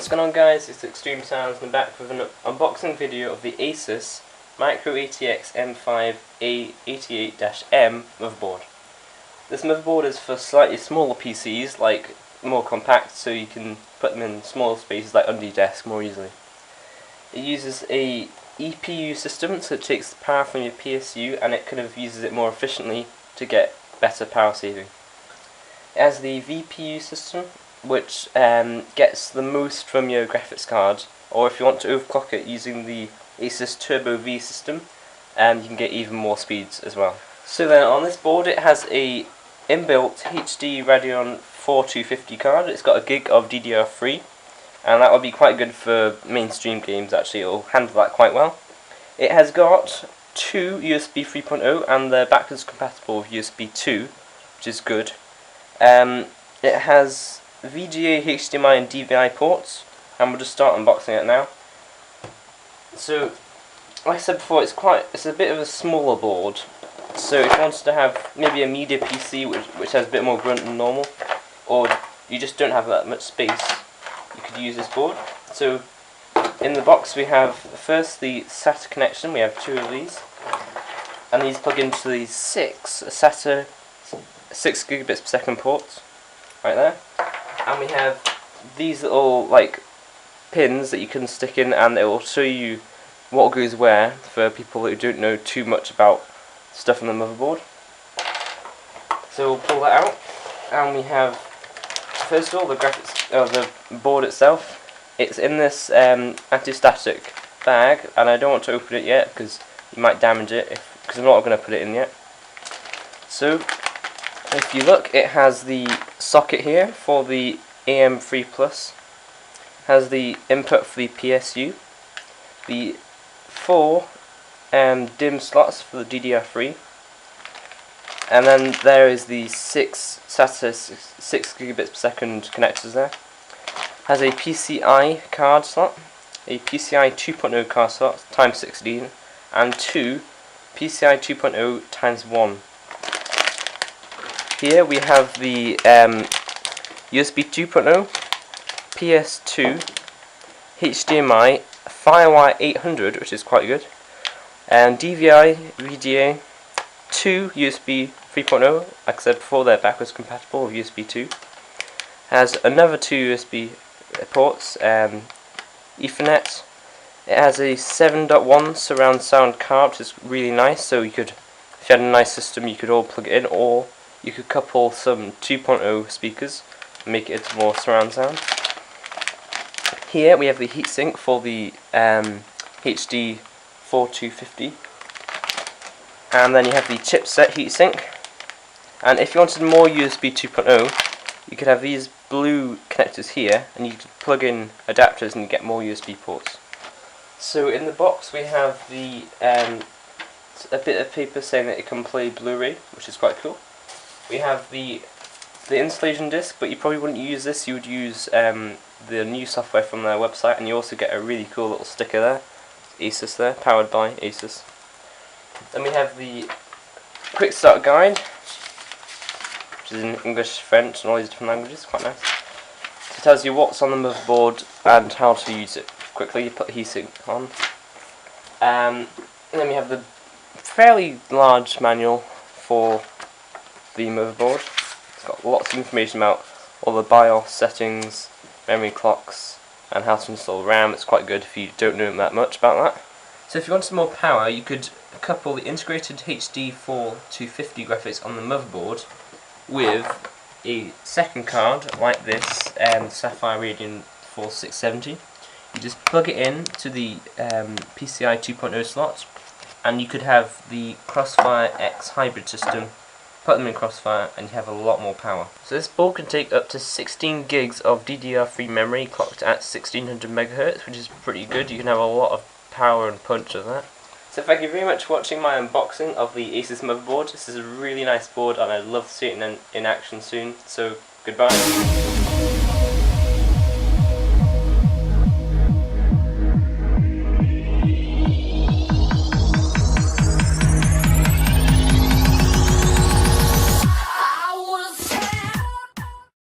What's going on, guys? It's TheXtremesoundz and I'm back with an unboxing video of the Asus Micro-ATX M5A88-M motherboard. This motherboard is for slightly smaller PCs, like more compact, so you can put them in smaller spaces like under your desk more easily. It uses a EPU system, so it takes the power from your PSU and it kind of uses it more efficiently to get better power saving. It has the VPU system, which gets the most from your graphics card, or if you want to overclock it using the Asus Turbo V system, you can get even more speeds as well. So then on this board it has a inbuilt HD Radeon 4250 card. It's got a gig of DDR3, and that will be quite good for mainstream games. Actually, it will handle that quite well. It has got two USB 3.0 and they're backwards compatible with USB 2, which is good. It has VGA, HDMI and DVI ports, and we'll just start unboxing it now. So, like I said before, it's a bit of a smaller board. So if you wanted to have maybe a media PC which has a bit more grunt than normal, or you just don't have that much space, you could use this board. So in the box we have first the SATA connection. We have two of these, and these plug into these six SATA 6 gigabits per second ports right there. And we have these little pins that you can stick in, and it will show you what goes where for people who don't know too much about stuff on the motherboard. So we'll pull that out, and we have first of all the the board itself. It's in this anti-static bag, and I don't want to open it yet because you might damage it because I'm not going to put it in yet. So if you look, it has the socket here for the AM3 Plus, has the input for the PSU, the 4 DIMM slots for the DDR3, and then there is the 6 SATA 6 gigabits per second connectors there. Has a PCI card slot, a PCI 2.0 card slot times 16, and two PCI 2.0 times 1. Here we have the USB 2.0, PS2, HDMI, Firewire 800, which is quite good, and DVI, VGA, two USB 3.0, like I said before, they're backwards compatible with USB 2. Has another two USB ports, Ethernet. It has a 7.1 surround sound card, which is really nice, so you could, if you had a nice system, you could all plug it in, or you could couple some 2.0 speakers and make it into more surround sound. Here we have the heatsink for the HD 4250, and then you have the chipset heatsink. And if you wanted more USB 2.0, you could have these blue connectors here, and you could plug in adapters and you get more USB ports. So in the box we have the a bit of paper saying that it can play Blu-ray, which is quite cool. We have the installation disc, but you probably wouldn't use this. You would use the new software from their website, and you also get a really cool little sticker there, Asus there, powered by Asus. Then we have the quick start guide, which is in English, French, and all these different languages. Quite nice. So it tells you what's on the motherboard and how to use it quickly. You put the heatsink on, and then we have the fairly large manual for the motherboard. It's got lots of information about all the BIOS settings, memory clocks, and how to install RAM. It's quite good if you don't know that much about that. So if you wanted more power, you could couple the integrated HD 4250 graphics on the motherboard with a second card like this, Sapphire Radeon 4670. You just plug it in to the PCI 2.0 slot, and you could have the Crossfire X hybrid system. Put them in Crossfire and you have a lot more power. So this board can take up to 16 gigs of DDR3 memory clocked at 1600 MHz, which is pretty good. You can have a lot of power and punch with that. So thank you very much for watching my unboxing of the Asus motherboard. This is a really nice board and I'd love to see it in action soon. So goodbye.